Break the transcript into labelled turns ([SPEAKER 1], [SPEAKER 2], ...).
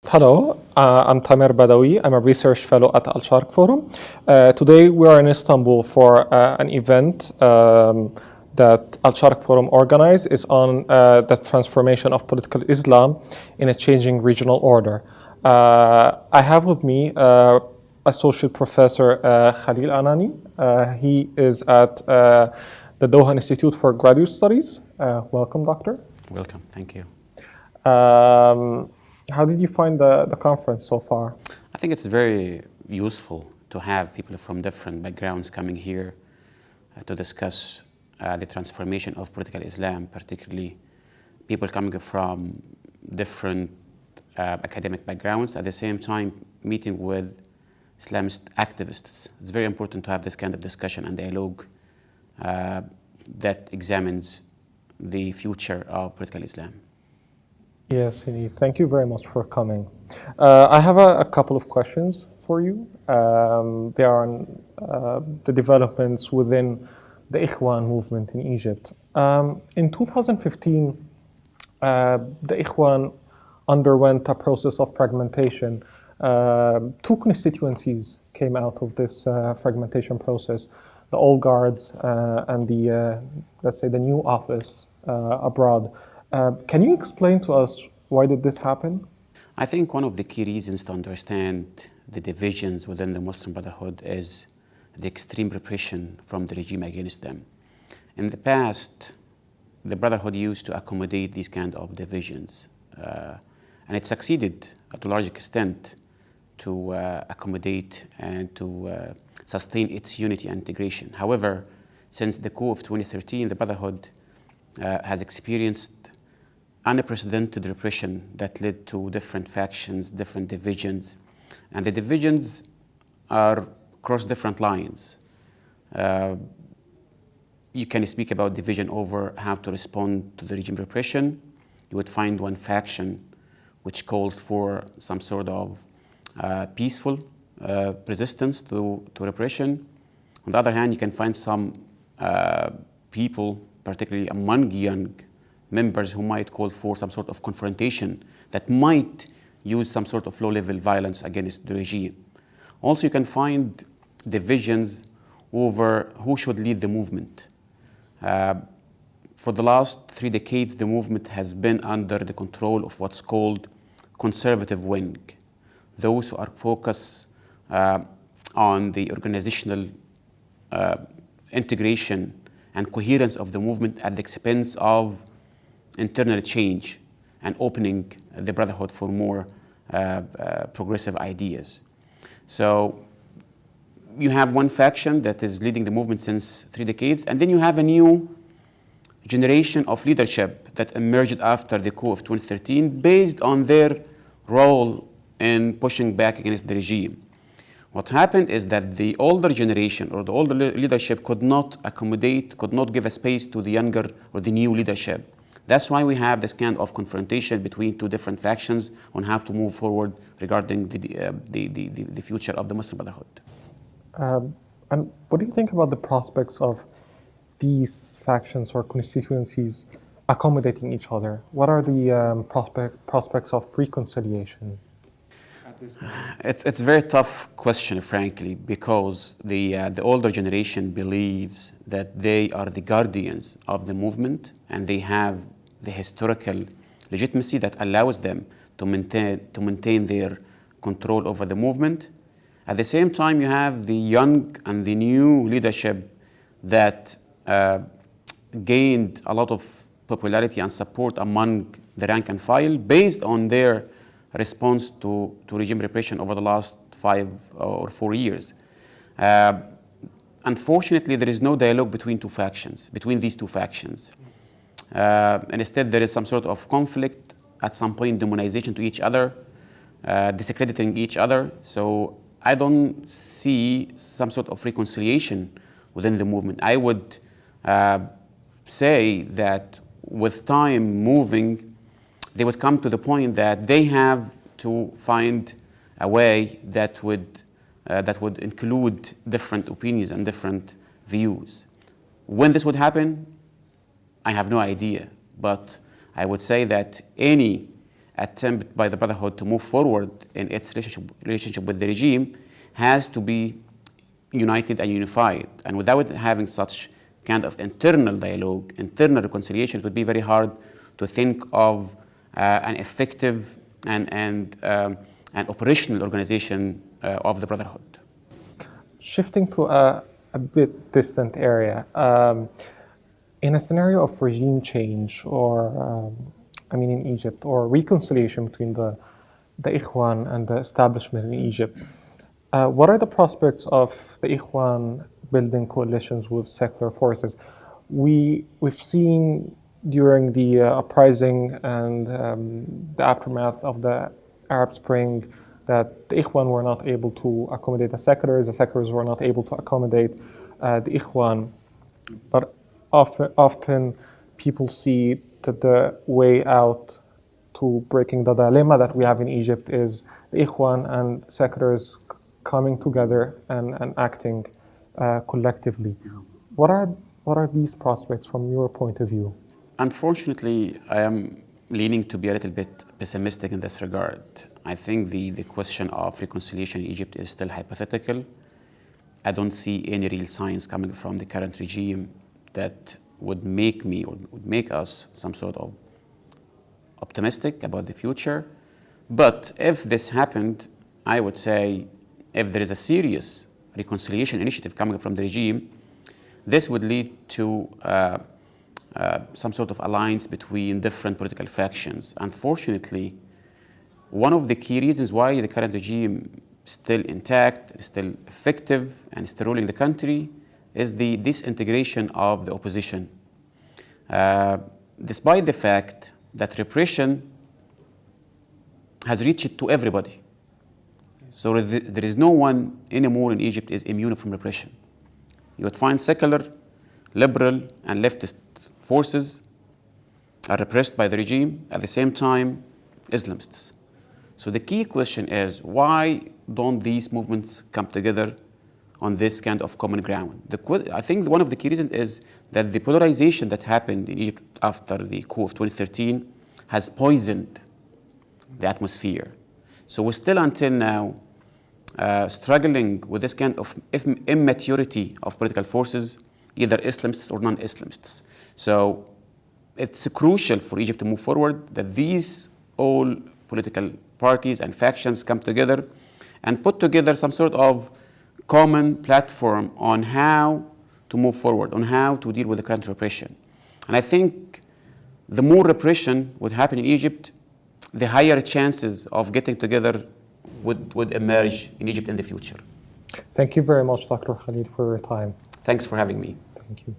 [SPEAKER 1] Hello, I'm Tamer Badawi. I'm a research fellow at Sharq Forum. Today we are in Istanbul for an event that Sharq Forum organized. Is on the transformation of political Islam in a changing regional order. I have with me Associate Professor Khalil Al-Anani. He is at the Doha Institute for Graduate Studies. Welcome, Doctor.
[SPEAKER 2] Welcome, thank you.
[SPEAKER 1] How did you find the conference so far?
[SPEAKER 2] I think it's very useful to have people from different backgrounds coming here to discuss the transformation of political Islam, particularly people coming from different academic backgrounds, at the same time meeting with Islamist activists. It's very important to have this kind of discussion and dialogue that examines the future of political Islam.
[SPEAKER 1] Yes, indeed. Thank you very much for coming. I have a couple of questions for you. They are on the developments within the Ikhwan movement in Egypt. In 2015, the Ikhwan underwent a process of fragmentation. Two constituencies came out of this fragmentation process: the old guards and the, let's say, the new office abroad. Can you explain to us why did this happen?
[SPEAKER 2] I think one of the key reasons to understand the divisions within the Muslim Brotherhood is the extreme repression from the regime against them. In the past, the Brotherhood used to accommodate these kind of divisions, and it succeeded to a large extent to accommodate and to sustain its unity and integration. However, since the coup of 2013, the Brotherhood has experienced unprecedented repression that led to different factions, different divisions, and the divisions are across different lines. You can speak about division over how to respond to the regime repression. You would find one faction which calls for some sort of peaceful resistance to repression. On the other hand, you can find some people, particularly among young members, who might call for some sort of confrontation that might use some sort of low-level violence against the regime. Also, you can find divisions over who should lead the movement. For the last 3 decades, the movement has been under the control of what's called conservative wing, those who are focused on the organizational integration and coherence of the movement at the expense of internal change and opening the Brotherhood for more progressive ideas. So you have one faction that is leading the movement since 3 decades, and then you have a new generation of leadership that emerged after the coup of 2013 based on their role in pushing back against the regime. What happened is that the older generation or the older leadership could not accommodate, could not give a space to the younger or the new leadership. That's why we have this kind of confrontation between two different factions on how to move forward regarding the future of the Muslim Brotherhood.
[SPEAKER 1] And what do you think about the prospects of these factions or constituencies accommodating each other? What are the prospects of reconciliation at this point?
[SPEAKER 2] It's a very tough question, frankly, because the older generation believes that they are the guardians of the movement and they have the historical legitimacy that allows them to maintain their control over the movement. At the same time, you have the young and the new leadership that gained a lot of popularity and support among the rank and file based on their response to regime repression over the last 5 or 4 years. Unfortunately, there is no dialogue between these two factions. And instead, there is some sort of conflict, at some point demonization to each other, discrediting each other. So I don't see some sort of reconciliation within the movement. I would say that with time moving, they would come to the point that they have to find a way that would include different opinions and different views. When this would happen, I have no idea. But I would say that any attempt by the Brotherhood to move forward in its relationship with the regime has to be united and unified. And without having such kind of internal dialogue, internal reconciliation, it would be very hard to think of an effective and operational organization of the Brotherhood.
[SPEAKER 1] Shifting to a bit distant area, in a scenario of regime change or, in Egypt, or reconciliation between the Ikhwan and the establishment in Egypt, what are the prospects of the Ikhwan building coalitions with secular forces? We've seen during the uprising and the aftermath of the Arab Spring that the Ikhwan were not able to accommodate the seculars were not able to accommodate the Ikhwan. But often people see that the way out to breaking the dilemma that we have in Egypt is the Ikhwan and seculars coming together and acting collectively. What are these prospects from your point of view?
[SPEAKER 2] Unfortunately, I am leaning to be a little bit pessimistic in this regard. I think the question of reconciliation in Egypt is still hypothetical. I don't see any real signs coming from the current regime that would make me or would make us some sort of optimistic about the future. But if this happened, I would say if there is a serious reconciliation initiative coming from the regime, this would lead to some sort of alliance between different political factions. Unfortunately, one of the key reasons why the current regime is still intact, is still effective, and is still ruling the country is the disintegration of the opposition. Despite the fact that repression has reached to everybody. So there is no one anymore in Egypt is immune from repression. You would find secular, liberal, and leftist forces are repressed by the regime, at the same time, Islamists. So the key question is, why don't these movements come together on this kind of common ground? I think one of the key reasons is that the polarization that happened in Egypt after the coup of 2013 has poisoned the atmosphere. So we're still until now struggling with this kind of immaturity of political forces, either Islamists or non-Islamists. So it's crucial for Egypt to move forward that these all political parties and factions come together and put together some sort of common platform on how to move forward, on how to deal with the current repression. And I think the more repression would happen in Egypt, the higher chances of getting together would emerge in Egypt in the future.
[SPEAKER 1] Thank you very much, Dr. Khalid, for your time.
[SPEAKER 2] Thanks for having me.
[SPEAKER 1] Thank you.